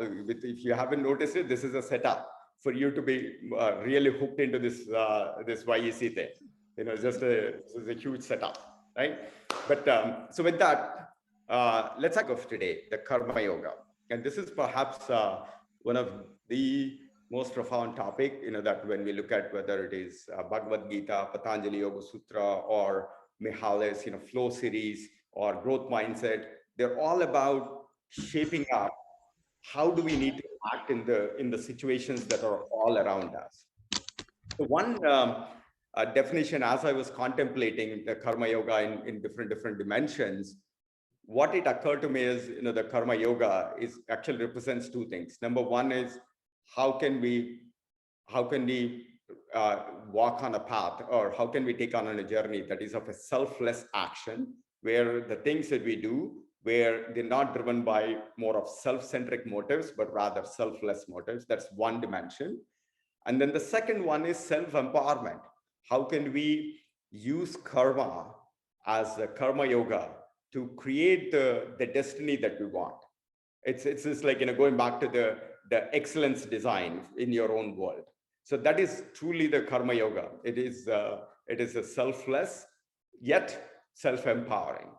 If you haven't noticed it, this is a setup for you to be really hooked into this this YEC thing. This is a huge setup, right? But so with that, let's talk of today, the Karma Yoga. And this is perhaps one of the most profound topic, that when we look at whether it is Bhagavad Gita, Patanjali Yoga Sutra, or Mihaly's, Flow series, or growth mindset, they're all about shaping up how do we need to act in the situations that are all around us. So one definition, as I was contemplating the Karma Yoga in different dimensions, what it occurred to me is, the Karma Yoga actually represents two things. Number one is how can we walk on a path, or how can we take on a journey that is of a selfless action, where the things that we do, where they're not driven by more of self-centric motives, but rather selfless motives. That's one dimension. And then the second one is self-empowerment. How can we use karma as a Karma Yoga to create the destiny that we want? It's just like, going back to the excellence design in your own world. So that is truly the Karma Yoga. It is a selfless yet self-empowering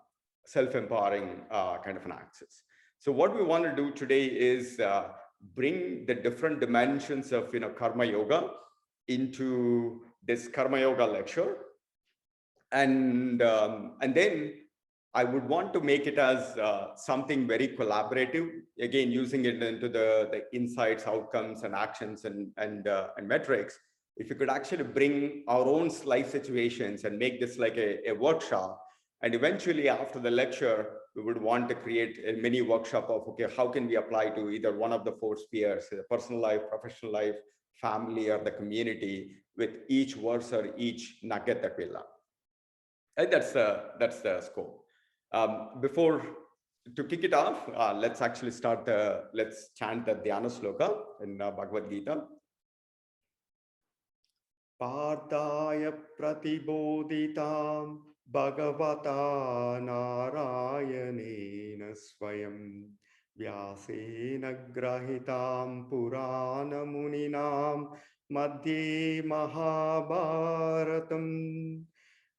kind of an axis. So what we want to do today is bring the different dimensions of Karma Yoga into this Karma Yoga lecture, and then I would want to make it as something very collaborative, again using it into the insights, outcomes, and actions and metrics. If you could actually bring our own life situations and make this like a workshop, and eventually after the lecture, we would want to create a mini workshop of, okay, how can we apply to either one of the four spheres, personal life, professional life, family, or the community, with each verse or each nugget that we learn. And that's the scope. Before to kick it off, let's actually let's chant the Dhyana Shloka in Bhagavad Gita. Partaya pratibodhitam Bhagavata Narayanena Swayam Vyasena Grahitam Purana Muninam Madhye Mahabharatam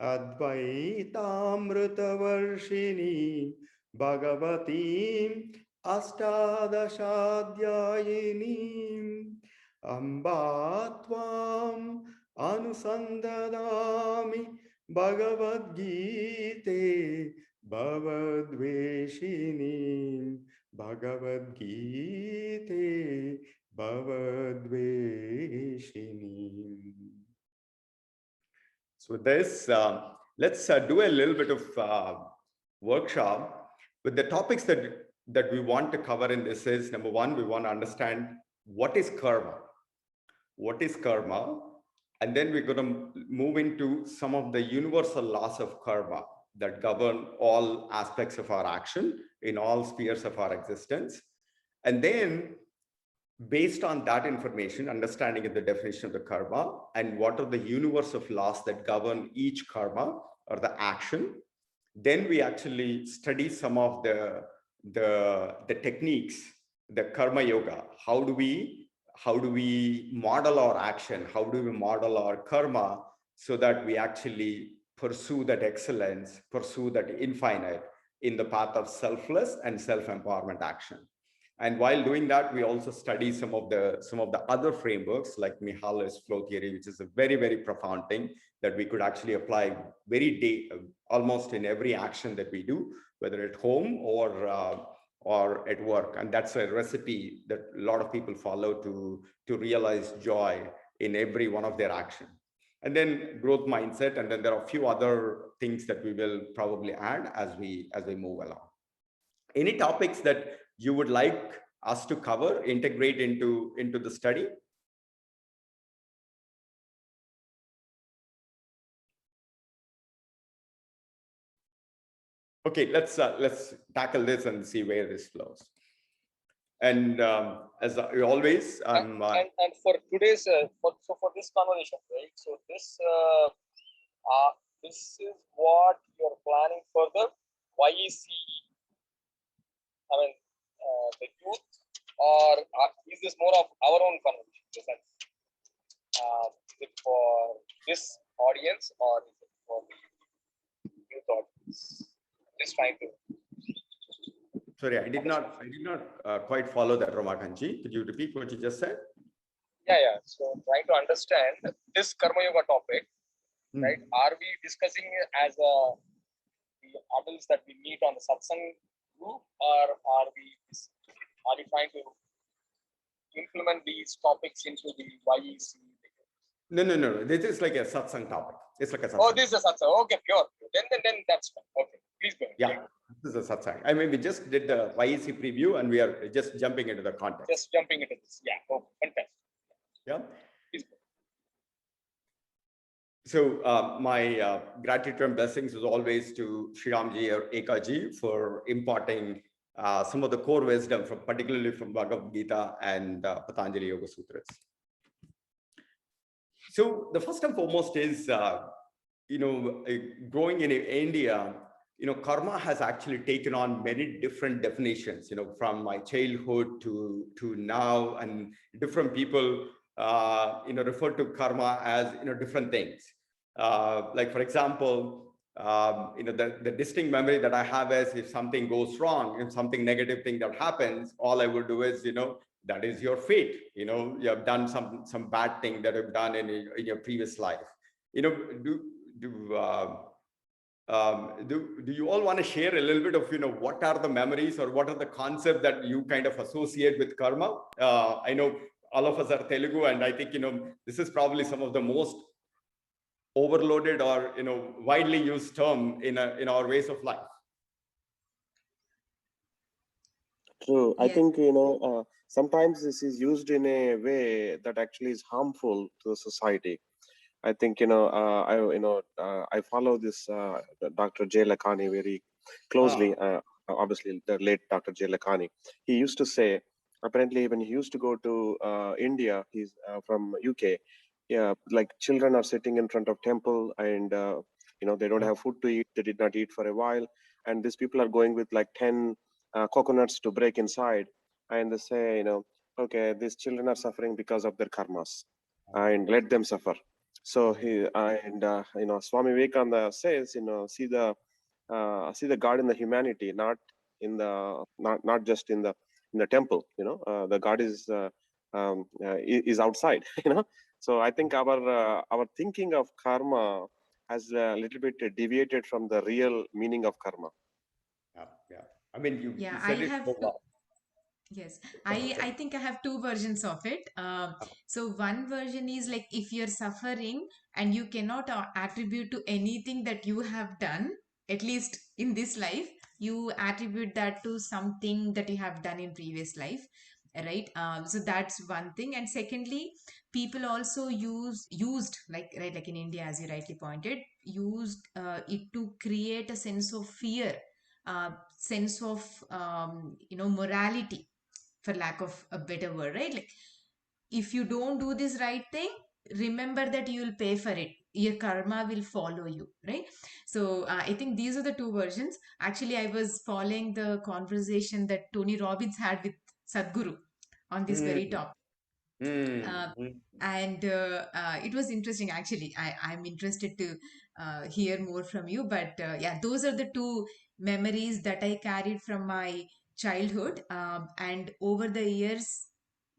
Advaitamritavarshini Bhagavatim Astadashadhyayinim Amba Tvam Anusandadami Bhagavad Gita Bhavadveshini Bhagavad Gita Bhavadveshini. So this, let's do a little bit of workshop with the topics that we want to cover in this. Is number one, we want to understand what is karma. What is karma? And then we're going to move into some of the universal laws of karma that govern all aspects of our action in all spheres of our existence. And then based on that information, understanding of the definition of the karma and what are the universe of laws that govern each karma or the action, then we actually study some of the techniques, the Karma Yoga. How do we model our action? How do we model our karma so that we actually pursue that excellence, pursue that infinite in the path of selfless and self-empowerment action? And while doing that, we also study some of the other frameworks like Mihaly's Flow theory, which is a very, very profound thing that we could actually apply almost in every action that we do, whether at home or at work. And that's a recipe that a lot of people follow to realize joy in every one of their actions. And then growth mindset, and then there are a few other things that we will probably add as we move along. Any topics that you would like us to cover, integrate into the study? Okay, let's tackle this and see where this flows. And as always, and for today's for this conversation, right? So this is what you're planning further. YEC, I mean, the youth or is this more of our own conversation? Is it for this audience or is it for the youth audience? Just trying to. Sorry, I did not quite follow that, Ramakanji. Could you repeat what you just said? Yeah. So trying to understand this Karma Yoga topic, right? Are we discussing it as the adults that we meet on the satsang group, or are we trying to implement these topics into the YEC? No. This is like a satsang topic. It's like a satsang. Oh, this is a satsang. Okay, pure. Then that's fine. Okay, please go ahead. Yeah, this is a satsang. I mean, we just did the YEC preview and we are just jumping into the context. Just jumping into this. Yeah, okay, fantastic. Yeah. Please go. So my gratitude and blessings is always to Sri Ramji or Ekaji for imparting some of the core wisdom, particularly from Bhagavad Gita and Patanjali Yoga Sutras. So the first and foremost is, growing in India, karma has actually taken on many different definitions, from my childhood to now, and different people, refer to karma as, different things. Like, for example, the distinct memory that I have is if something goes wrong, if something negative thing that happens, all I would do is, that is your fate. You have done some bad thing that you've done in your previous life. Do you all want to share a little bit of, what are the memories or what are the concepts that you kind of associate with karma? I know all of us are Telugu, and I think, this is probably some of the most overloaded or, widely used term in our ways of life. True. Yes. I think, sometimes this is used in a way that actually is harmful to the society. I think, I follow this Dr. J. Lakhani very closely. Obviously, the late Dr. J. Lakhani. He used to say, apparently, when he used to go to India, he's from UK. Yeah, like children are sitting in front of temple, and they don't have food to eat. They did not eat for a while, and these people are going with like 10 coconuts to break inside, and they say, okay, these children are suffering because of their karmas, and let them suffer. So Swami Vivekananda says, see the God in the humanity, not just in the temple. The God is outside. So I think our thinking of karma has a little bit deviated from the real meaning of karma. Yeah. I mean, you I have. Yes, I think I have two versions of it. So one version is like, if you're suffering and you cannot attribute to anything that you have done, at least in this life, you attribute that to something that you have done in previous life, right? So that's one thing. And secondly, people also used like in India, as you rightly pointed, used it to create a sense of fear, sense of morality, for lack of a better word, right? Like, if you don't do this right thing, remember that you will pay for it. Your karma will follow you, right? So I think these are the two versions. Actually, I was following the conversation that Tony Robbins had with Sadhguru on this very topic. And it was interesting. Actually, I'm interested to hear more from you. But yeah, those are the two memories that I carried from my childhood, and over the years,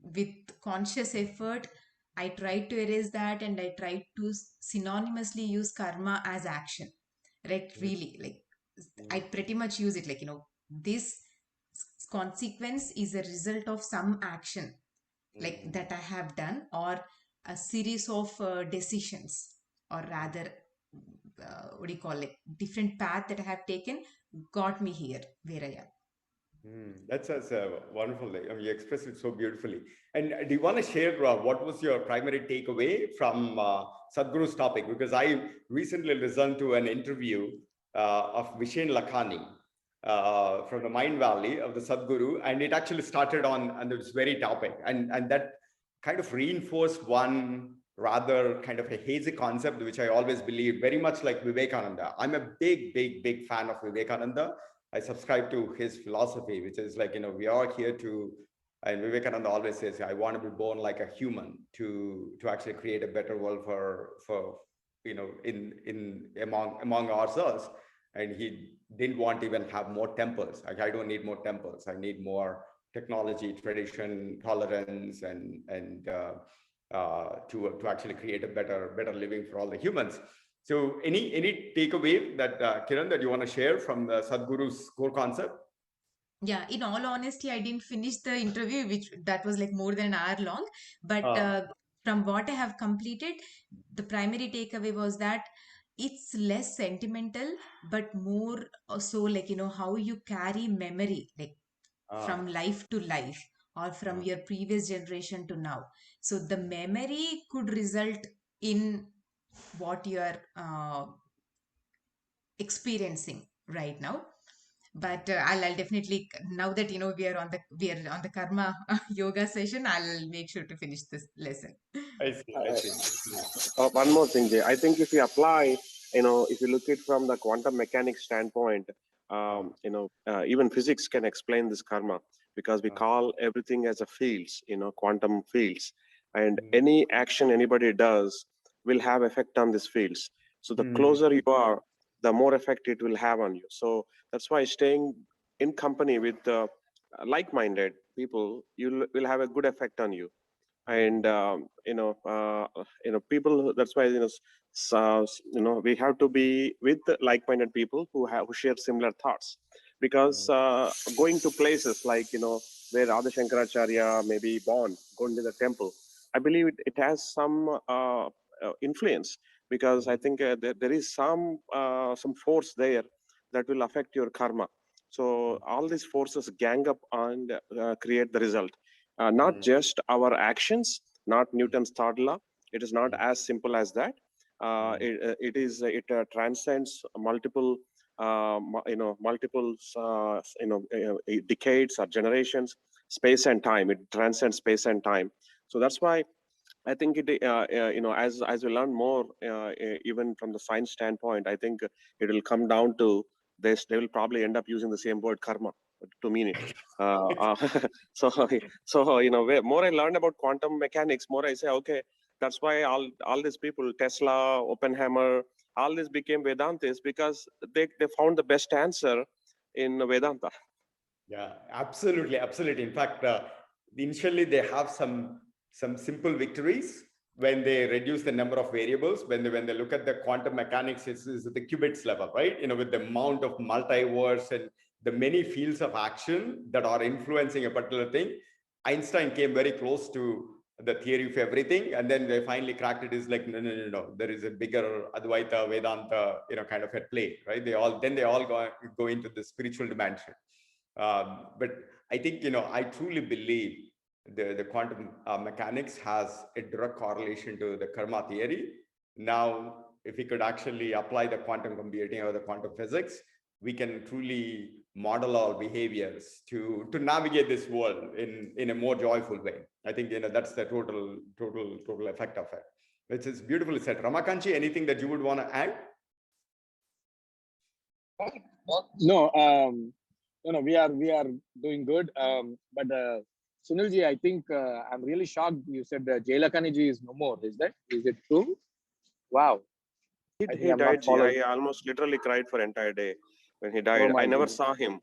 with conscious effort, I tried to erase that, and I tried to synonymously use karma as action, right? Really, like, I pretty much use it like, this consequence is a result of some action, like that I have done, or a series of decisions, or rather, what do you call it, different path that I have taken got me here where I am. That's wonderful. I mean, you expressed it so beautifully. And do you want to share what was your primary takeaway from Sadhguru's topic? Because I recently listened to an interview of Vishen Lakhani from the Mind Valley of the Sadhguru, and it actually started on this very topic. And that kind of reinforced one rather kind of a hazy concept, which I always believe, very much like Vivekananda. I'm a big fan of Vivekananda. I subscribe to his philosophy, which is like, we are here to And Vivekananda always says, I want to be born like a human to actually create a better world for in among ourselves. And he didn't want to even have more temples. Like, I don't need more temples. I need more technology, tradition, tolerance, and to actually create a better living for all the humans. So any takeaway that Kiran, that you want to share from the Sadhguru's core concept? Yeah, in all honesty, I didn't finish the interview, which that was like more than an hour long. But from what I have completed, the primary takeaway was that it's less sentimental, but more so like, how you carry memory, like from life to life, or from your previous generation to now. So the memory could result in what you are experiencing right now. But I'll definitely, now that we are on the karma yoga session, I'll make sure to finish this lesson. I see. I see. One more thing, Jay. I think if you apply, if you look at from the quantum mechanics standpoint, even physics can explain this karma, because we call everything as a fields, quantum fields, and any action anybody does will have effect on these fields. So the closer you are, the more effect it will have on you. So that's why staying in company with like-minded people, you will have a good effect on you. And people, that's why we have to be with like-minded people who share similar thoughts, because going to places like where Adi Shankaracharya may be born, going to the temple, I believe it has some influence, because I think there is some force there that will affect your karma. So all these forces gang up and create the result. Not just our actions, not Newton's third law. It is not as simple as that. It transcends multiple decades or generations, space and time. It transcends space and time. So that's why I think as we learn more, even from the science standpoint, I think it will come down to this. They will probably end up using the same word karma to mean it. So more I learn about quantum mechanics, more I say, okay, that's why all these people, Tesla, Oppenheimer, all this became Vedantis, because they found the best answer in Vedanta. Yeah, absolutely, absolutely. In fact, initially they have some simple victories when they reduce the number of variables. When they look at the quantum mechanics, it's the qubits level, right? With the amount of multiverse and the many fields of action that are influencing a particular thing, Einstein came very close to the theory of everything, and then they finally cracked it. Is like, no. There is a bigger Advaita Vedanta, kind of at play, right? They all go into the spiritual dimension. But I think, I truly believe the quantum mechanics has a direct correlation to the karma theory. Now, if we could actually apply the quantum computing or the quantum physics, we can truly model our behaviors to navigate this world in a more joyful way. I think, that's the total effect of it, which is beautifully said. Ramakanchi, anything that you would want to add? No, we are doing good. But Sunilji, I think I'm really shocked. You said Jailakani is no more. Is it true? Wow. He died. I almost literally cried for entire day when he died. I never saw him.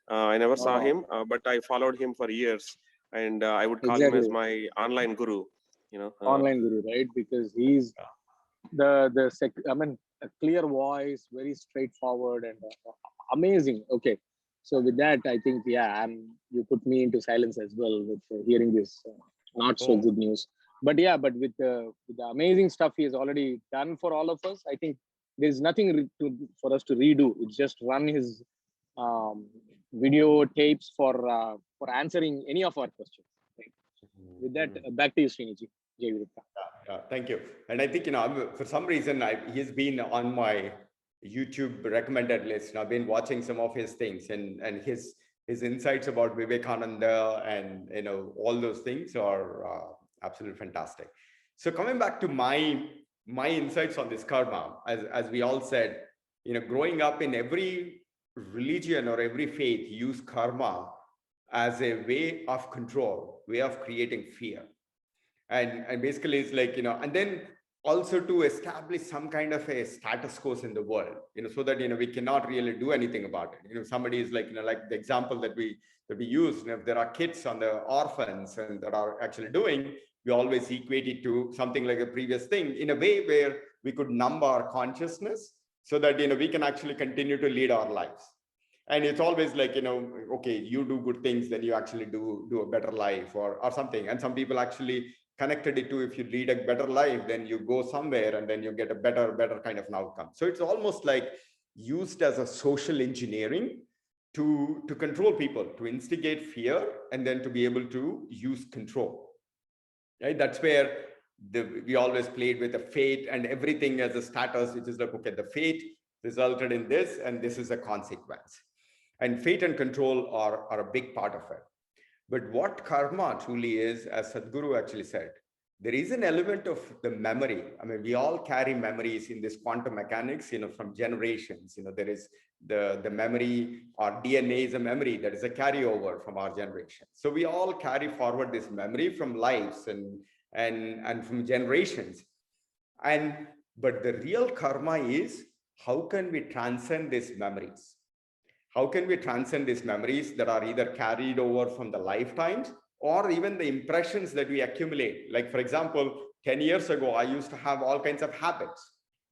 But I followed him for years, and I would call him as my online guru. Online guru, right? Because he's a clear voice, very straightforward, and amazing. Okay, so with that, I think you put me into silence as well with hearing this not so good news. But with the amazing stuff he has already done for all of us, I think there's nothing for us to redo. It's just run his video tapes for answering any of our questions. Right? With that, back to you, Sriniji. Yeah, thank you. And I think, for some reason, he's been on my YouTube recommended list. I've been watching some of his things, and his insights about Vivekananda and all those things are absolutely fantastic. So coming back to my insights on this karma, as we all said, growing up in every religion or every faith use karma as a way of control, way of creating fear. And basically it's like, and then also to establish some kind of a status quo in the world, so that, we cannot really do anything about it. Somebody is like, like the example that we use, if there are kids on the orphans and that are actually doing, we always equate it to something like a previous thing in a way where we could numb our consciousness so that, we can actually continue to lead our lives. And it's always like, okay, you do good things, then you actually do a better life or something. And some people actually connected it to, if you lead a better life, then you go somewhere and then you get a better kind of an outcome. So it's almost like used as a social engineering to control people, to instigate fear, and then to be able to use control. Right? That's where we always played with the fate and everything as a status, which is like, okay, the fate resulted in this, and this is a consequence. And fate and control are a big part of it. But what karma truly is, as Sadhguru actually said, there is an element of the memory. I mean, we all carry memories in this quantum mechanics, from generations. There is the memory, our DNA is a memory that is a carryover from our generation. So we all carry forward this memory from lives and from generations. But the real karma is, how can we transcend these memories? How can we transcend these memories that are either carried over from the lifetimes or even the impressions that we accumulate? Like, for example, 10 years ago, I used to have all kinds of habits.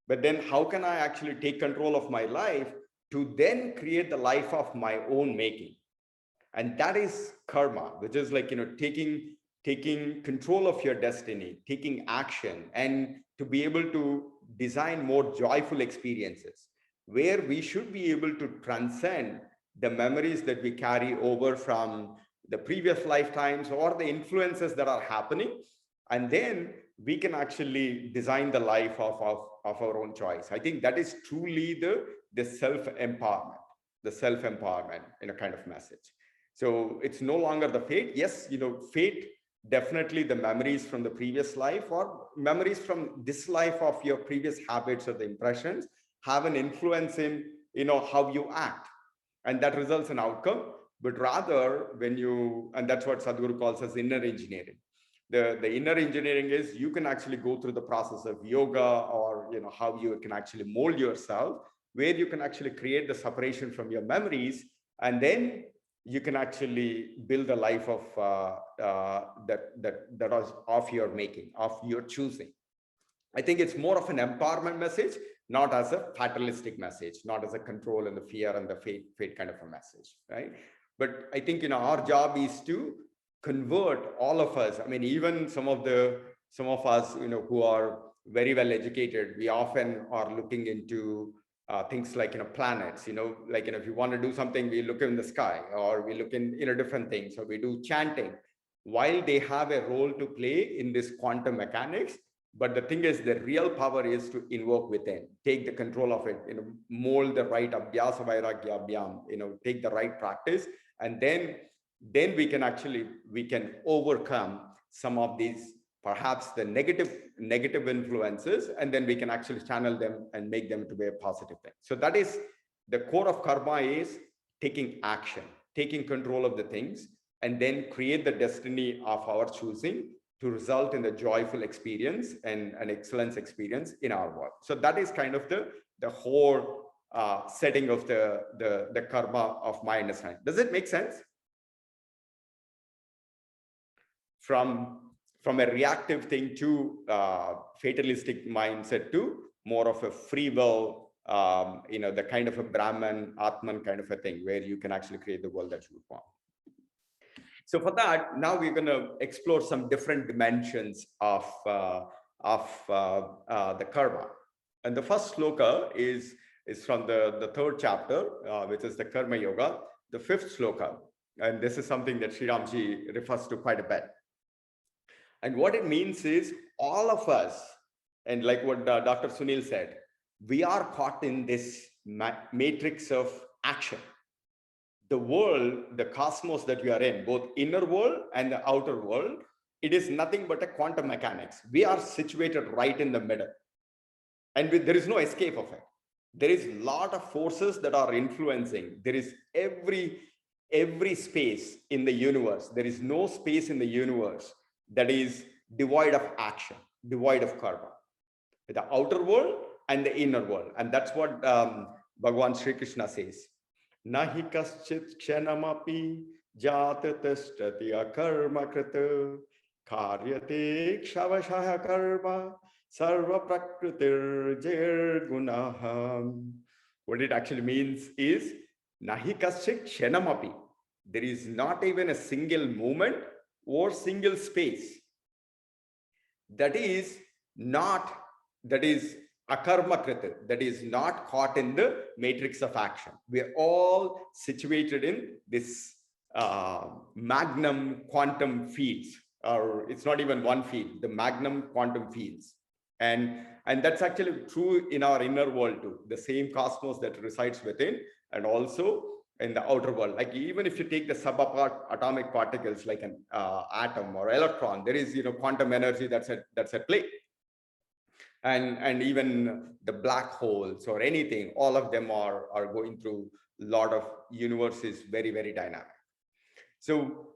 But then how can I actually take control of my life to then create the life of my own making? And that is karma, which is like, taking control of your destiny, taking action, and to be able to design more joyful experiences, where we should be able to transcend the memories that we carry over from the previous lifetimes or the influences that are happening. And then we can actually design the life of our own choice. I think that is truly the self-empowerment, in a kind of message. So it's no longer the fate. Yes, fate, definitely the memories from the previous life or memories from this life of your previous habits or the impressions have an influence in, how you act, and that results in outcome. But rather, and that's what Sadhguru calls as inner engineering. The inner engineering is, you can actually go through the process of yoga, or, how you can actually mold yourself, where you can actually create the separation from your memories, and then you can actually build a life of that is of your making, of your choosing. I think it's more of an empowerment message, not as a fatalistic message, not as a control and the fear and the fate kind of a message, right? But I think, our job is to convert all of us. I mean, even some of us, who are very well educated, we often are looking into things like, planets, like, if you want to do something, we look in the sky, or we look in, different things, or we do chanting. While they have a role to play in this quantum mechanics, but the thing is, the real power is to invoke within, take the control of it, mold the right abhyasa vairagya abhyam, take the right practice, and then we can overcome some of these, perhaps the negative influences, and then we can actually channel them and make them to be a positive thing. So that is the core of karma, is taking action, taking control of the things, and then create the destiny of our choosing to result in the joyful experience and an excellence experience in our work. So that is kind of the whole setting of the karma of my understanding. Does it make sense? From a reactive thing to fatalistic mindset to more of a free will, the kind of a Brahman, Atman kind of a thing, where you can actually create the world that you want. So for that, now we're going to explore some different dimensions of the karma. And the first sloka is from the third chapter, which is the Karma Yoga, the fifth sloka. And this is something that Sri Ramji refers to quite a bit. And what it means is, all of us, and like what Dr. Sunil said, we are caught in this matrix of action. The world, the cosmos that we are in, both inner world and the outer world, it is nothing but a quantum mechanics. We are situated right in the middle, and there is no escape of it. There is a lot of forces that are influencing. There is every every space in the universe. There is no space in the universe that is devoid of action, devoid of karma. The outer world and the inner world. And that's what Bhagavan Sri Krishna says. Nahi kaschit kshanamapi jatatastati akarma krita karyate kshavashah karma sarva prakritir jair gunaham. What it actually means is nahi kaschit kshanamapi. There is not even a single moment or single space that is akarma krita, that is not caught in the matrix of action. We are all situated in this magnum quantum fields, or it's not even one field, the magnum quantum fields. And that's actually true in our inner world too, the same cosmos that resides within and also in the outer world. Like even if you take the subatomic particles like an atom or electron, there is quantum energy that's at play. And even the black holes or anything, all of them are going through a lot of universe is very, very dynamic. So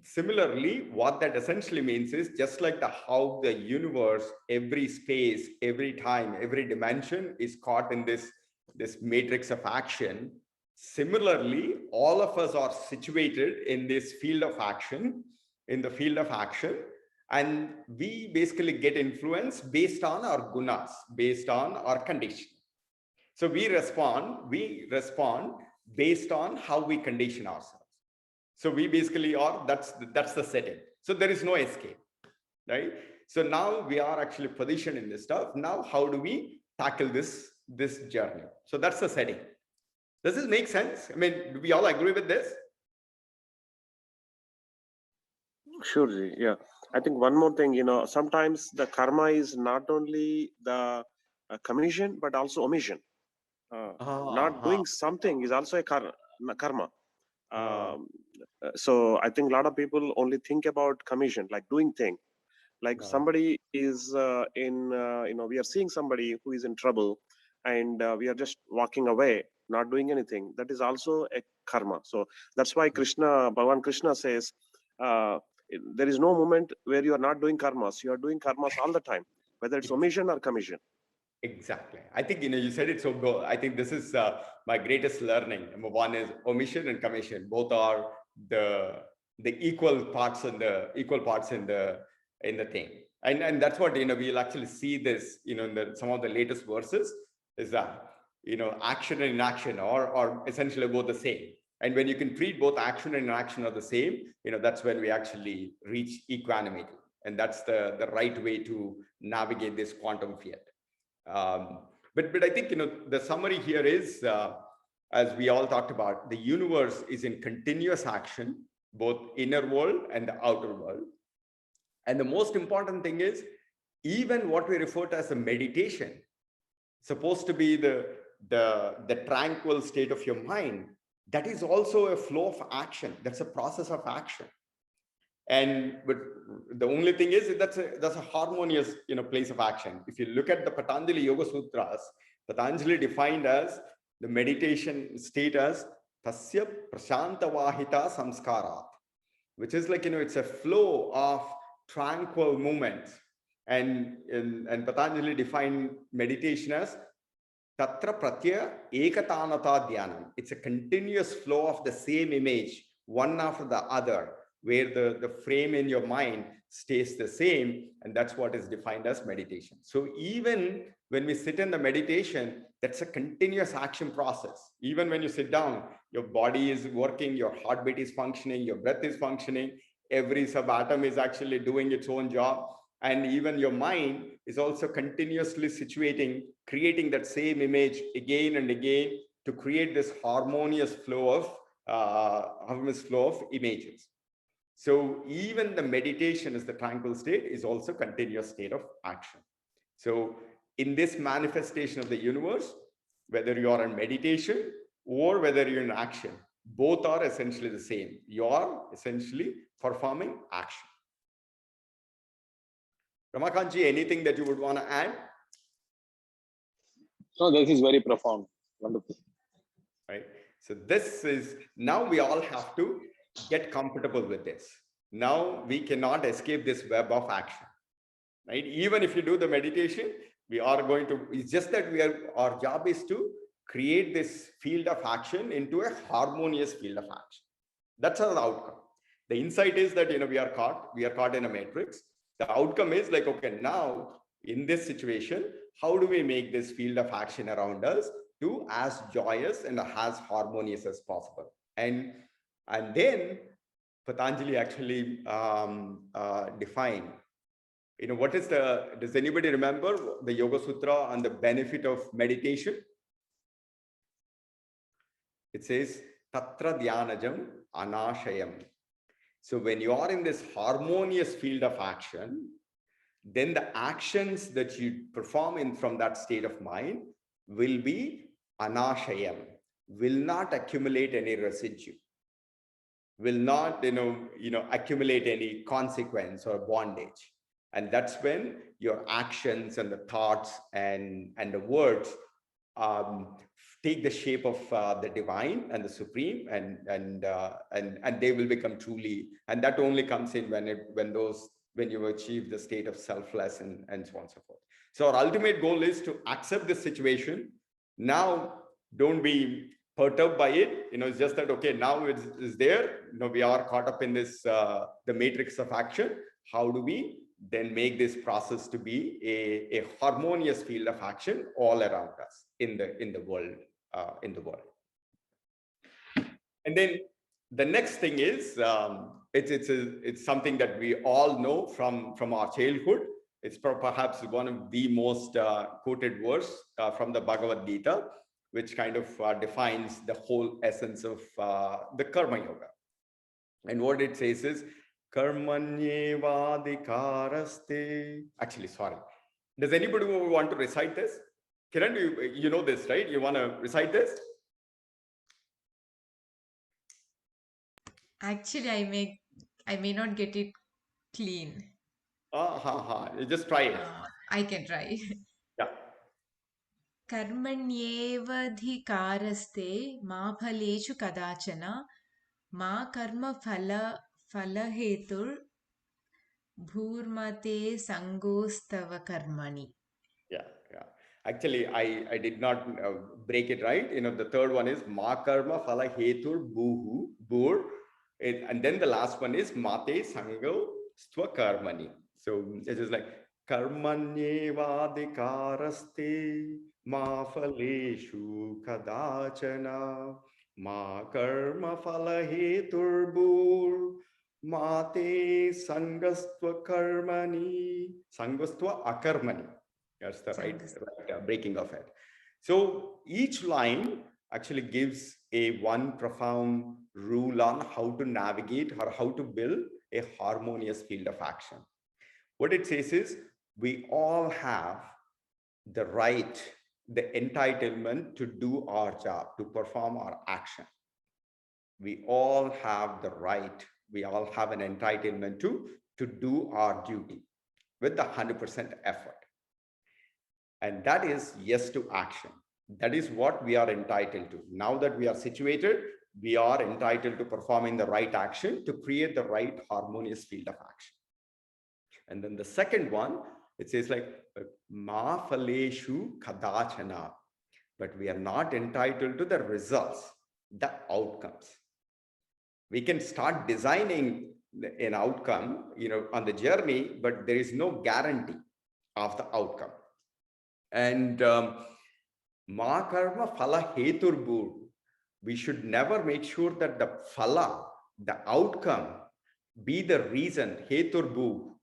similarly, what that essentially means is just like how the universe, every space, every time, every dimension is caught in this matrix of action. Similarly, all of us are situated in this field of action, and we basically get influence based on our gunas, based on our condition. So we respond based on how we condition ourselves. So we basically are, that's the setting. So there is no escape, right? So now we are actually positioned in this stuff. Now, how do we tackle this journey? So that's the setting. Does this make sense? I mean, do we all agree with this? Sure, Ji. Yeah. I think one more thing, sometimes the karma is not only the commission, but also omission. Not doing something is also a karma. So I think a lot of people only think about commission, like doing thing. Like somebody is we are seeing somebody who is in trouble and we are just walking away, not doing anything. That is also a karma. So that's why Bhagavan Krishna says, there is no moment where you are not doing karmas. You are doing karmas all the time, whether it's omission or commission. Exactly. I think, you said it so good. I think this is my greatest learning. Number one is omission and commission. Both are the equal parts in the thing. And that's what, we'll actually see this, in some of the latest verses is that, action and inaction are essentially both the same. And when you can treat both action and inaction are the same, that's when we actually reach equanimity. And that's the right way to navigate this quantum field. But I think, the summary here is, as we all talked about, the universe is in continuous action, both inner world and the outer world. And the most important thing is, even what we refer to as a meditation, supposed to be the tranquil state of your mind, that is also a flow of action. That's a process of action. But the only thing is that's a harmonious place of action. If you look at the Patanjali Yoga Sutras, Patanjali defined as the meditation state as tasya prashanta vahita samskarat, which is like it's a flow of tranquil movements. And Patanjali defined meditation as tatra pratyaya ekatanata dhyanam. It's a continuous flow of the same image, one after the other, where the frame in your mind stays the same, and that's what is defined as meditation. So even when we sit in the meditation, that's a continuous action process. Even when you sit down, your body is working, your heartbeat is functioning, your breath is functioning, every subatom is actually doing its own job, and even your mind is also continuously creating that same image again and again to create this harmonious flow of images. So even the meditation is the tranquil state is also continuous state of action. So in this manifestation of the universe, whether you are in meditation or whether you're in action, both are essentially the same. You are essentially performing action. Ramakantji, anything that you would want to add? No, this is very profound. Wonderful. Right. So this is, now we all have to get comfortable with this. Now we cannot escape this web of action, right? Even if you do the meditation, we are going to, it's just that our job is to create this field of action into a harmonious field of action. That's our outcome. The insight is that, we are caught in a matrix. The outcome is like, okay, now in this situation, how do we make this field of action around us to as joyous and as harmonious as possible? And then Patanjali actually defined, what is does anybody remember the Yoga Sutra on the benefit of meditation? It says, Tatra Dhyanajam Anashayam. So when you are in this harmonious field of action, then the actions that you perform from that state of mind will be anashayam, will not accumulate any residue, will not accumulate any consequence or bondage. And that's when your actions and the thoughts and the words take the shape of the divine and the supreme, and they will become truly, and that only comes in when you achieve the state of selfless and so on and so forth. So our ultimate goal is to accept this situation. Now, don't be perturbed by it. It's just that, okay, now it's there. We are caught up in this, the matrix of action. How do we then make this process to be a harmonious field of action all around us in the world, And then the next thing is, it's something that we all know from our childhood. It's perhaps one of the most quoted verse from the Bhagavad Gita, which kind of defines the whole essence of the Karma Yoga. And what it says is, Karmanyevadikaraste. Actually, sorry. Does anybody want to recite this? Kiran, you know this, right? You want to recite this? Actually, I may not get it clean. You just try it. I can try. Yeah. Karmanyevadhikaraste ma phalechu kadachana ma karma phalahetur bhurmate sangostava karmani. Yeah. Actually, I did not break it right. The third one is ma karma phala hetur bhur, and then the last one is mate sango stva karmani. So it is like karmanyevadikaraste ma phaleshu kadachana ma karma phala hetur bhur mate sangastva karmani, sangastva akarmani. That's the right breaking of it. So each line actually gives one profound rule on how to navigate or how to build a harmonious field of action. What it says is, we all have the right, the entitlement to do our job, to perform our action. We all have the right, we all have an entitlement to do our duty with the 100% effort. And that is yes to action. That is what we are entitled to. Now that we are situated, we are entitled to performing the right action to create the right harmonious field of action. And then the second one, it says like, ma phaleshu kadachana. But we are not entitled to the results, the outcomes. We can start designing an outcome, on the journey, but there is no guarantee of the outcome. And ma karma phala hetur bhur. We should never make sure that the phala, the outcome, be the reason, hetur bhur.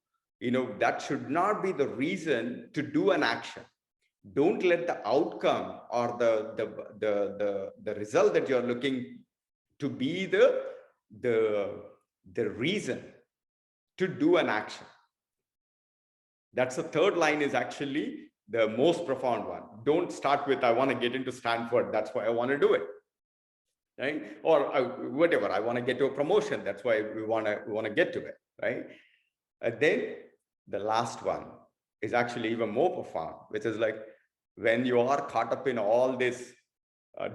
That should not be the reason to do an action. Don't let the outcome or the result that you're looking to be the reason to do an action. That's the third line, is actually the most profound one. Don't start with, I want to get into Stanford, that's why I want to do it, right? Or whatever, I want to get to a promotion, that's why we want to get to it, right? And then the last one is actually even more profound, which is like, when you are caught up in all this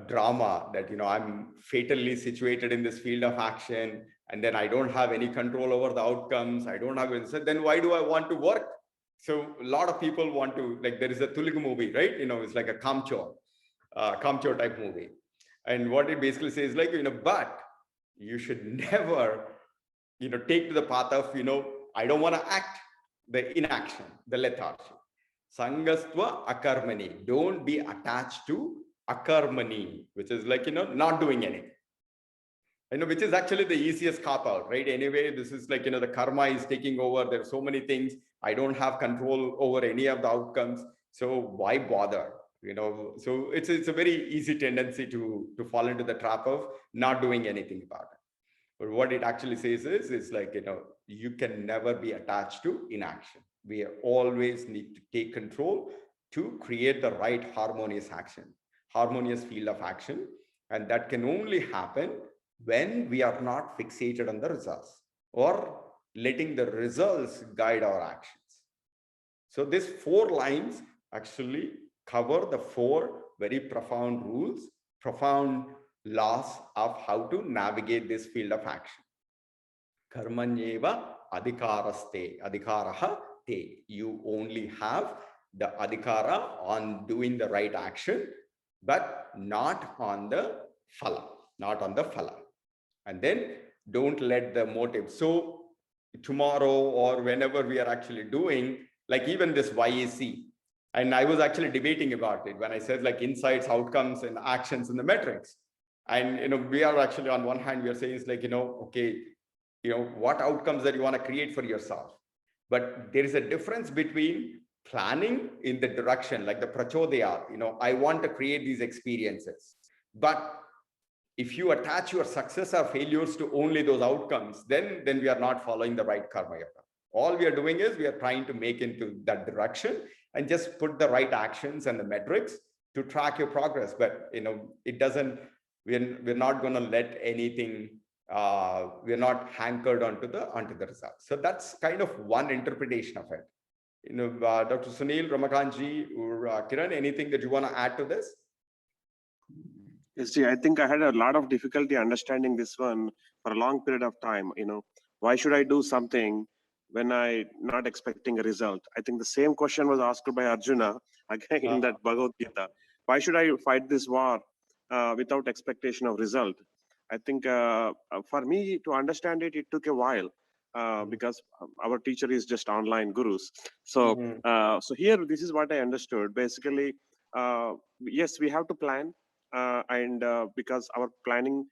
drama that, I'm fatally situated in this field of action, and then I don't have any control over the outcomes. I don't have it. So then why do I want to work? So a lot of people want to, like, there is a Telugu movie, right? It's like a Kamchor type movie. And what it basically says, like, but you should never, take to the path of, I don't want to act, the inaction, the lethargy. Sangastva akarmani. Don't be attached to akarmani, which is like, not doing anything. Which is actually the easiest cop out, right? Anyway, this is like, the karma is taking over. There are so many things. I don't have control over any of the outcomes. So why bother? So it's a very easy tendency to fall into the trap of not doing anything about it. But what it actually says is, it's like, you can never be attached to inaction. We always need to take control to create the right harmonious field of action. And that can only happen when we are not fixated on the results or letting the results guide our actions. So these 4 lines actually cover the 4 very profound rules, profound laws of how to navigate this field of action. Karmanyeva adhikaraha te. You only have the adhikara on doing the right action, but not on the phala. And then don't let the motive. So tomorrow or whenever we are actually doing, like even this YAC, and I was actually debating about it when I said like insights, outcomes, and actions in the metrics. And we are actually, on one hand, we are saying it's like, okay, what outcomes that you want to create for yourself. But there is a difference between planning in the direction, like the prachodaya, I want to create these experiences. But if you attach your success or failures to only those outcomes, then we are not following the right karma yoga. All we are doing is we are trying to make into that direction and just put the right actions and the metrics to track your progress. But it doesn't, we're not going to let anything, we're not hankered onto the results. So that's kind of one interpretation of it. Dr. Sunil, Ramakantji, or Kiran, anything that you want to add to this? Yes, I think I had a lot of difficulty understanding this one for a long period of time. Why should I do something when I not expecting a result? I think the same question was asked by Arjuna again in that Bhagavad Gita. Why should I fight this war without expectation of result? I think for me to understand it, it took a while because our teacher is just online gurus. So, so here, this is what I understood. Basically, yes, we have to plan. And because our planning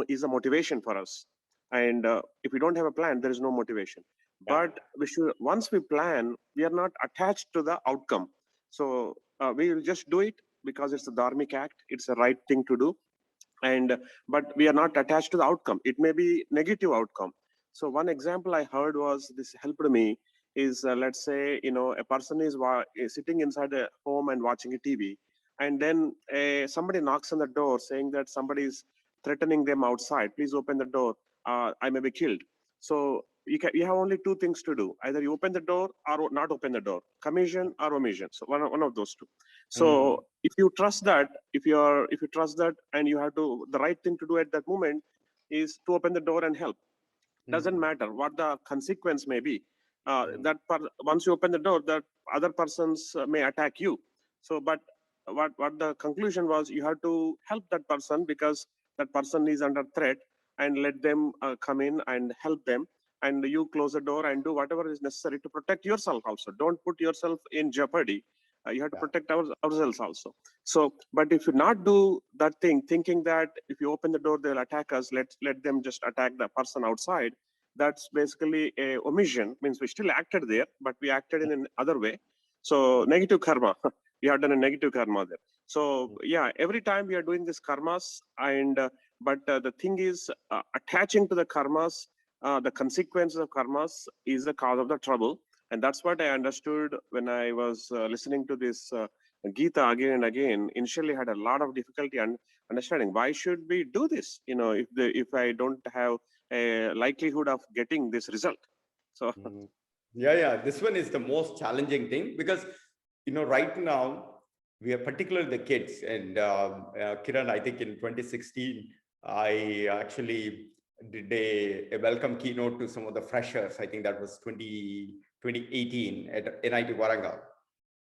is a motivation for us, and if we don't have a plan, there is no motivation. But we should, once we plan, we are not attached to the outcome. So we will just do it because it's a dharmic act, it's the right thing to do, and but we are not attached to the outcome. It may be negative outcome. So one example I heard was, this helped me, is let's say a person is sitting inside a home and watching a TV, and then somebody knocks on the door saying that somebody is threatening them outside. Please open the door. I may be killed. So you have only 2 things to do. Either you open the door or not open the door. Commission or omission. So one of those 2. So if you trust that, if you trust that, and you have to, the right thing to do at that moment is to open the door and help. Doesn't matter what the consequence may be. Once you open the door, that other persons may attack you. So, but what the conclusion was, you have to help that person because that person is under threat, and let them come in and help them, and you close the door and do whatever is necessary to protect yourself also. Don't put yourself in jeopardy. You have to protect ourselves also. So, but if you not do that thing, thinking that if you open the door, they'll attack us, let them just attack the person outside, that's basically a omission. Means we still acted there, but we acted in another way. So negative karma. We have done a negative karma there. So yeah, every time we are doing this karmas, and but the thing is, attaching to the karmas, the consequences of karmas is the cause of the trouble. And that's what I understood when I was listening to this Gita again and again. Initially had a lot of difficulty understanding why should we do this, if I don't have a likelihood of getting this result. So yeah, this one is the most challenging thing, because right now we are particularly the kids. And Kiran, I think in 2016, I actually did a welcome keynote to some of the freshers. I think that was 2018 at NIT Warangal.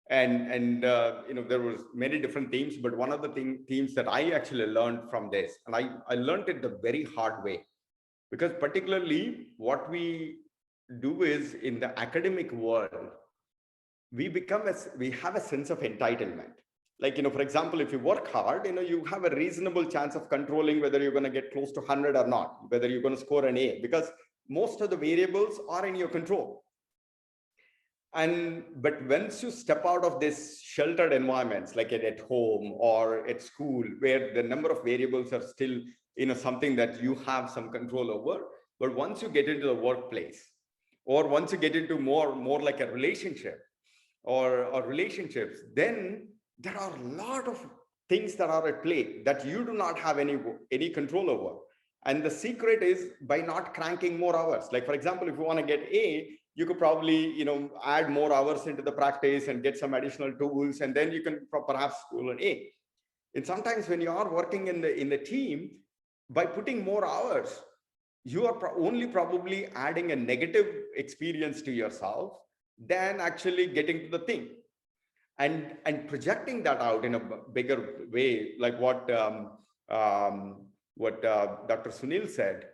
And there was many different themes, but one of the themes that I actually learned from this, and I learned it the very hard way, because particularly what we do is in the academic world, we have a sense of entitlement. Like, for example, if you work hard, you have a reasonable chance of controlling whether you're going to get close to 100 or not, whether you're going to score an A, because most of the variables are in your control. But once you step out of this sheltered environments, like at home or at school, where the number of variables are still, something that you have some control over, but once you get into the workplace, or once you get into more like a relationship or relationships, then there are a lot of things that are at play that you do not have any control over. And the secret is by not cranking more hours. Like, for example, if you want to get A, you could probably, add more hours into the practice and get some additional tools, and then you can perhaps score an A. And sometimes when you are working in the team, by putting more hours, you are only probably adding a negative experience to yourself than actually getting to the thing. And projecting that out in a bigger way, like what Dr. Sunil said,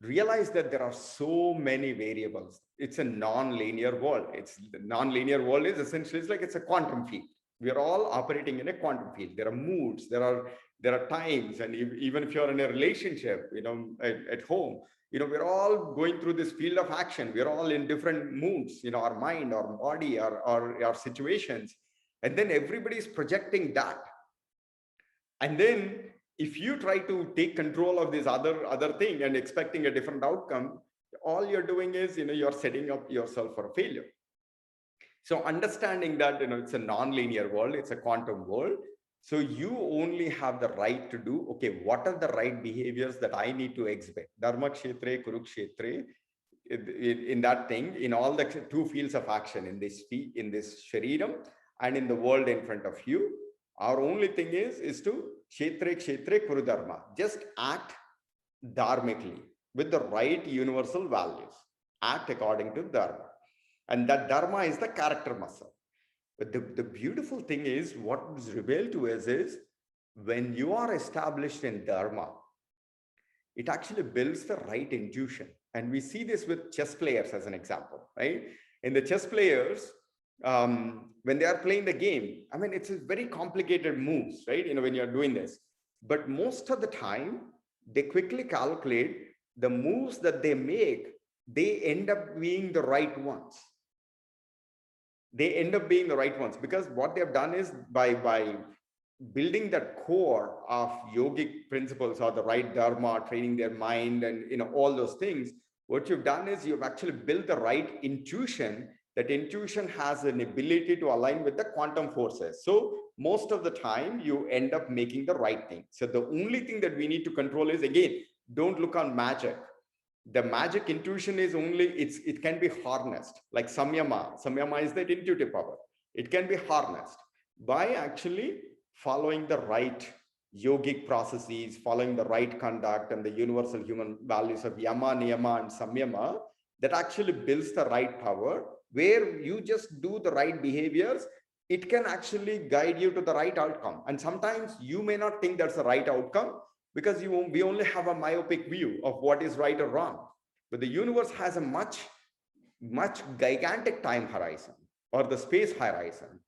realize that there are so many variables. It's a non-linear world. The non-linear world is essentially, it's a quantum field. We are all operating in a quantum field. There are moods, there are times, and even if you're in a relationship, at home, we're all going through this field of action. We're all in different moods, our mind, our body, our situations. And then everybody's projecting that. And then if you try to take control of this other thing and expecting a different outcome, all you're doing is, you're setting up yourself for a failure. So understanding that, it's a non-linear world, it's a quantum world. So you only have the right to do, okay, what are the right behaviors that I need to exhibit? Dharma kshetre, kurukshetre, in that thing, in all the two fields of action, in this shariram and in the world in front of you. Our only thing is to kshetre kshetre kuru dharma. Just act dharmically with the right universal values. Act according to dharma. And that dharma is the character muscle. But the beautiful thing is, what is revealed to us is, when you are established in dharma, it actually builds the right intuition. And we see this with chess players as an example, right? In the chess players, when they are playing the game, it's a very complicated moves, right? When you're doing this, but most of the time they quickly calculate the moves that they make, they end up being the right ones. Because what they've done is, by building that core of yogic principles, or the right dharma, training their mind, and all those things, what you've done is you've actually built the right intuition. That intuition has an ability to align with the quantum forces. So most of the time you end up making the right thing. So the only thing that we need to control is, again, don't look on magic. The magic intuition is only, it can be harnessed, like samyama. Samyama is that intuitive power. It can be harnessed by actually following the right yogic processes, following the right conduct and the universal human values of yama, niyama, and samyama, that actually builds the right power, where you just do the right behaviors. It can actually guide you to the right outcome. And sometimes you may not think that's the right outcome, because we only have a myopic view of what is right or wrong. But the universe has a much gigantic time horizon, or the space horizon.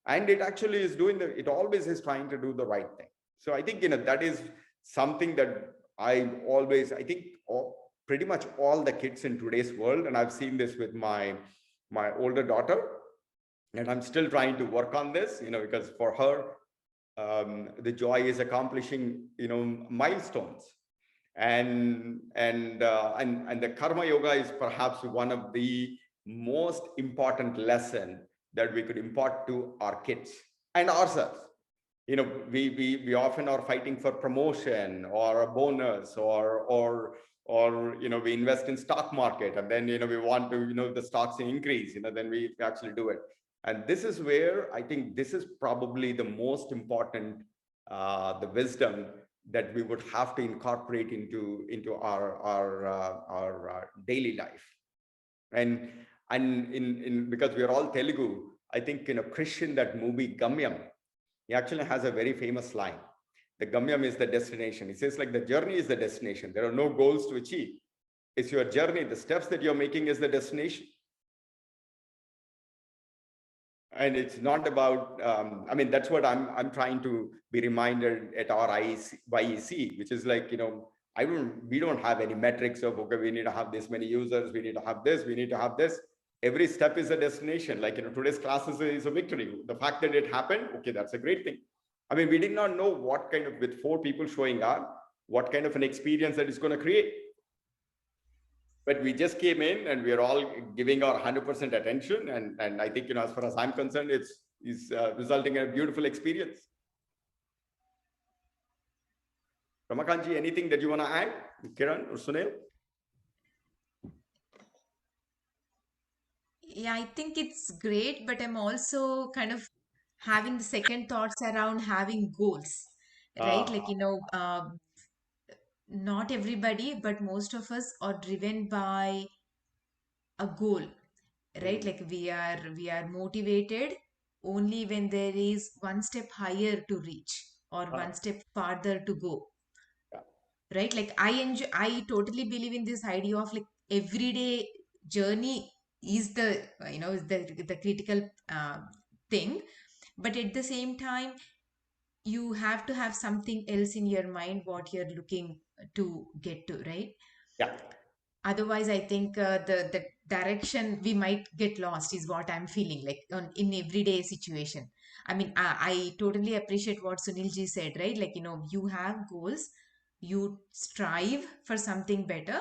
And it actually is it always is trying to do the right thing. So I think, that is something that I think pretty much all the kids in today's world, and I've seen this with my older daughter, and I'm still trying to work on this, because for her, the joy is accomplishing, milestones. And the karma yoga is perhaps one of the most important lesson that we could impart to our kids and ourselves. We often are fighting for promotion or a bonus, or we invest in stock market, and then we want to the stocks increase, then we actually do it. And this is where I think this is probably the most important, the wisdom that we would have to incorporate into our daily life. And because we are all Telugu, I think Krish in that movie Gamyam, he actually has a very famous line. The Gamyam is the destination. He says like the journey is the destination. There are no goals to achieve. It's your journey. The steps that you're making is the destination. And it's not about, I mean, that's what I'm trying to be reminded at our YEC, which is like, we don't have any metrics of, okay, we need to have this many users, we need to have this, we need to have this. Every step is a destination. Like, today's class is a victory. The fact that it happened, okay, that's a great thing. I mean, we did not know what kind of, with 4 people showing up, what kind of an experience that is going to create. But we just came in and we are all giving our 100% attention. And I think, as far as I'm concerned, it's resulting in a beautiful experience. Ramakanji, anything that you want to add? Kiran or Sunil? Yeah, I think it's great, but I'm also kind of having the second thoughts around having goals, right? Like, not everybody, but most of us are driven by a goal, right? Like we are motivated only when there is one step higher to reach or one step farther to go, right? Like I totally believe in this idea of like everyday journey is the is the critical thing, but at the same time you have to have something else in your mind what you're looking to get to, right? Yeah. Otherwise I think the direction we might get lost is what I'm feeling like in everyday situation. I mean, I totally appreciate what Sunil ji said, right? Like, you have goals, you strive for something better,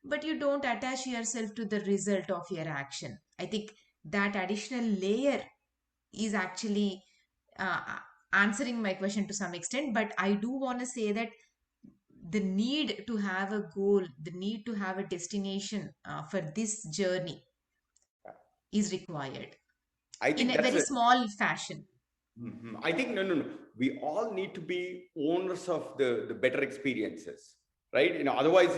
but you don't attach yourself to the result of your action. I think that additional layer is actually answering my question to some extent, but I do want to say that the need to have a goal, the need to have a destination for this journey is required I in think a that's very it. small fashion. I think no. We all need to be owners of the better experiences, right? Otherwise,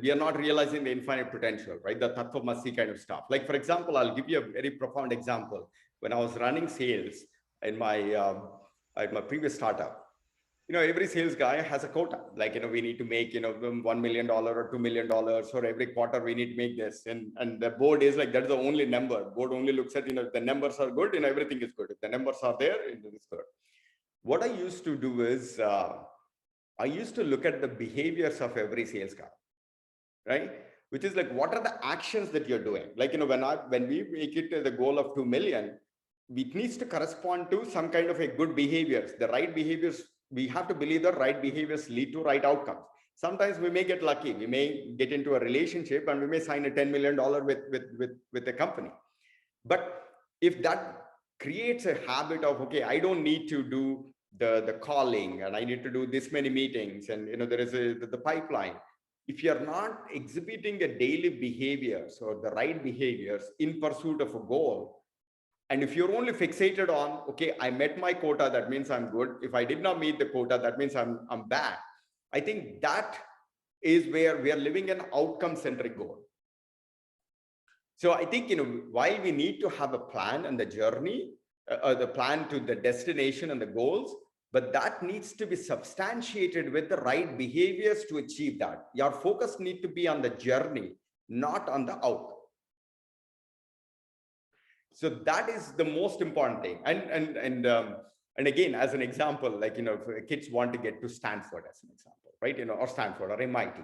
we are not realizing the infinite potential, right? The tattvamasi kind of stuff. Like, for example, I'll give you a very profound example. When I was running sales in my at my previous startup, every sales guy has a quota. Like, we need to make, $1 million or $2 million, or every quarter we need to make this. And the board is like, that's the only number. Board only looks at, if the numbers are good, everything is good. If the numbers are there, it is good. What I used to do is, I used to look at the behaviors of every sales guy, right? Which is like, what are the actions that you're doing? Like, when we make it to the goal of 2 million, it needs to correspond to some kind of a good behaviors. The right behaviors, we have to believe the right behaviors lead to right outcomes. Sometimes we may get lucky. We may get into a relationship and we may sign a $10 million with a company. But if that creates a habit of, okay, I don't need to do the calling and I need to do this many meetings, and there is the pipeline. If you're not exhibiting a daily behaviors or the right behaviors in pursuit of a goal, and if you're only fixated on, okay, I met my quota, that means I'm good. If I did not meet the quota, that means I'm bad. I think that is where we are living an outcome-centric goal. So I think, while we need to have a plan and the journey, the plan to the destination and the goals, but that needs to be substantiated with the right behaviors to achieve that. Your focus needs to be on the journey, not on the outcome. So that is the most important thing. And again, as an example, like, if kids want to get to Stanford as an example, right? Or Stanford or MIT.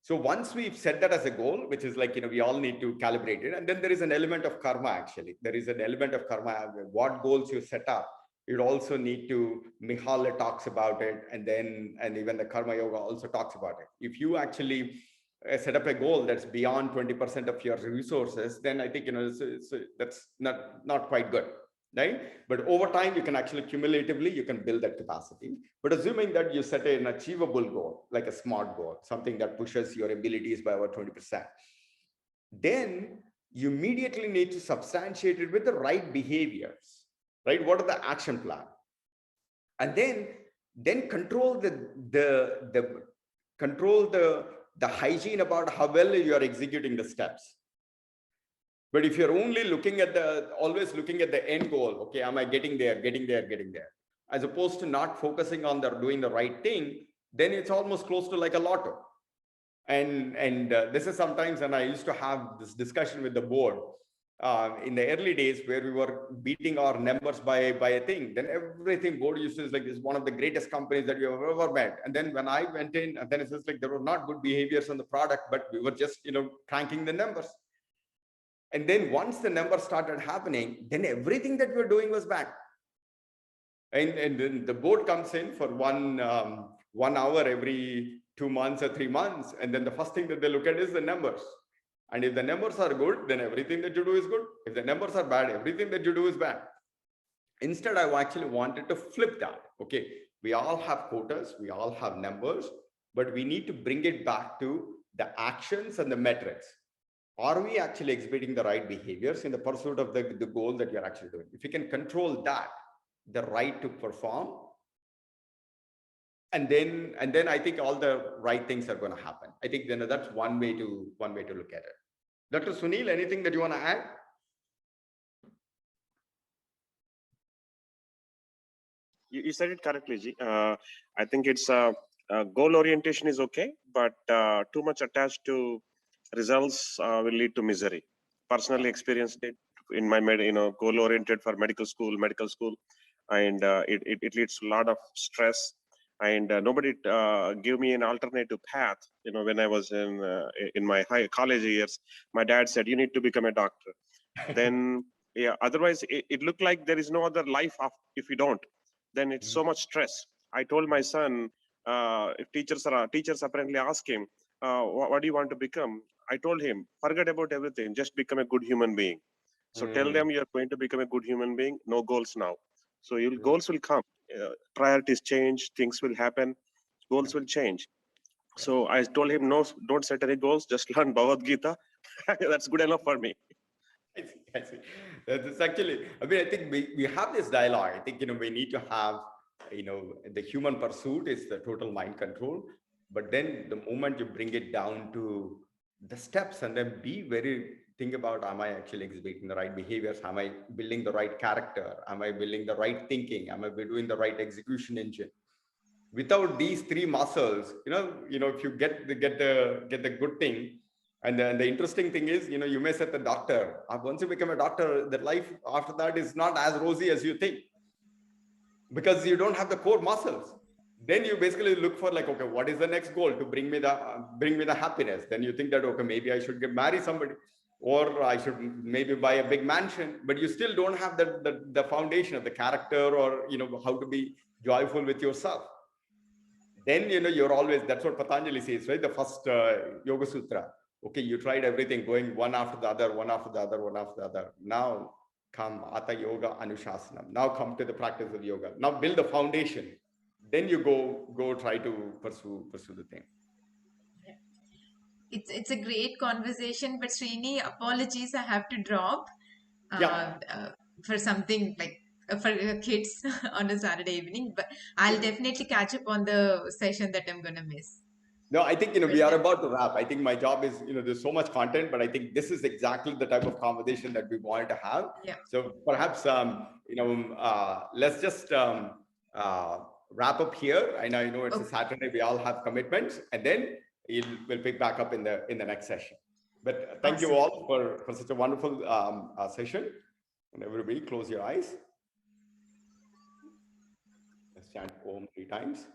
So once we've set that as a goal, which is like, we all need to calibrate it. And then there is an element of karma, actually. There is an element of karma, what goals you set up. You also need to, Mihaly talks about it. And even the Karma Yoga also talks about it. If you actually set up a goal that's beyond 20% of your resources, then I think, that's not quite good. Right? But over time, you can actually cumulatively, you can build that capacity. But assuming that you set an achievable goal, like a SMART goal, something that pushes your abilities by about 20%, then you immediately need to substantiate it with the right behaviors, right? What are the action plan? And then control the hygiene about how well you are executing the steps. But if you're only always looking at the end goal, okay, am I getting there, as opposed to not focusing on doing the right thing, then it's almost close to like a lotto. And this is sometimes, and I used to have this discussion with the board in the early days where we were beating our numbers by a thing. Then everything board used to is like, this is one of the greatest companies that you have ever met. And then when I went in, and then it's just like there were not good behaviors on the product, but we were just cranking the numbers. And then once the numbers started happening, then everything that we're doing was bad. And then the board comes in for 1 hour every 2 months or 3 months. And then the first thing that they look at is the numbers. And if the numbers are good, then everything that you do is good. If the numbers are bad, everything that you do is bad. Instead, I actually wanted to flip that. Okay, we all have quotas, we all have numbers, but we need to bring it back to the actions and the metrics. Are we actually exhibiting the right behaviors in the pursuit of the goal that you're actually doing? If you can control that, the right to perform, and then I think all the right things are going to happen. I think that's one way to look at it. Dr. Sunil, anything that you want to add? You said it correctly, Ji. I think it's goal orientation is okay, but too much attached to results will lead to misery. Personally experienced it in my goal oriented for medical school, and it leads to a lot of stress. And nobody gave me an alternative path. When I was in my college years, my dad said, you need to become a doctor. Then, yeah, otherwise it looked like there is no other life if you don't. Then it's so much stress. I told my son, if teachers apparently ask him, what do you want to become? I told him, forget about everything, just become a good human being. So tell them you're going to become a good human being, no goals now. So your goals will come, priorities change, things will happen, goals will change. So I told him, no, don't set any goals, just learn Bhagavad Gita. That's good enough for me. I see. That's actually, I mean, I think we have this dialogue. I think, we need to have, the human pursuit is the total mind control. But then the moment you bring it down to the steps and then think about, am I actually exhibiting the right behaviors? Am I building the right character? Am I building the right thinking? Am I doing the right execution engine? Without these three muscles, if you get the good thing, and then the interesting thing is, you may set the doctor. Once you become a doctor, the life after that is not as rosy as you think, because you don't have the core muscles. Then you basically look for like, okay, what is the next goal to bring me the happiness? Then you think that, okay, maybe I should marry somebody, or I should maybe buy a big mansion, but you still don't have the foundation of the character, or how to be joyful with yourself. Then you're always, that's what Patanjali says, right? The first Yoga Sutra. Okay, you tried everything, going one after the other, one after the other, one after the other. Now come Atha Yoga Anushasanam. Now come to the practice of yoga. Now build the foundation. Then you go try to pursue the thing. It's a great conversation, but Srini, apologies, I have to drop for something like for kids on a Saturday evening. But I'll definitely catch up on the session that I'm gonna miss. No, I think, we are about to wrap. I think my job is, there's so much content, but I think this is exactly the type of conversation that we wanted to have. Yeah. So perhaps, let's just wrap up here. I know it's a Saturday, we all have commitments, and then we'll pick back up in the next session. But thank you all for such a wonderful session. And everybody close your eyes. Let's chant Om 3 times.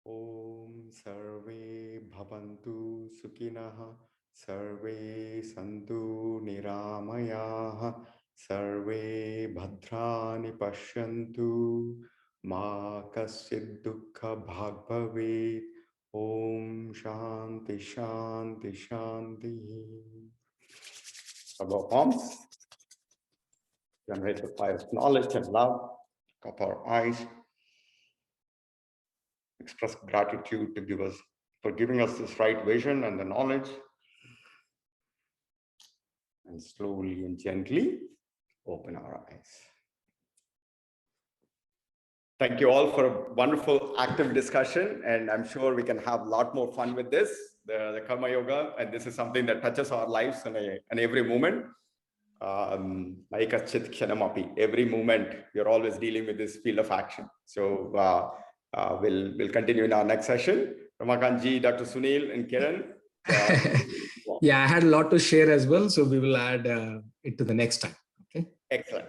Om Sarve Bhavantu Sukhinah Sarve Santu Niramayah, Sarve Bhadrani Pashyantu, Ma Kasyid Dukkha Bhag Bhavet. Om Shanti Shanti Shanti. Above palms, generate the fire of knowledge and love. Cup our eyes. Express gratitude for giving us this right vision and the knowledge. And slowly and gently open our eyes. Thank you all for a wonderful active discussion, and I'm sure we can have a lot more fun with this, the Karma Yoga, and this is something that touches our lives in every moment. Every moment, we're always dealing with this field of action. So we'll continue in our next session. Ramakanji, Dr. Sunil, and Kiran. Yeah, I had a lot to share as well, so we will add it to the next time. Okay. Excellent.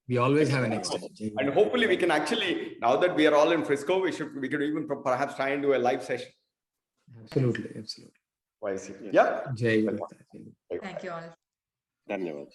We always have a next time. And hopefully we can actually, now that we are all in Frisco, we could even perhaps try and do a live session. Absolutely, absolutely. Yeah. Jai. Thank you all. Dhanyavad.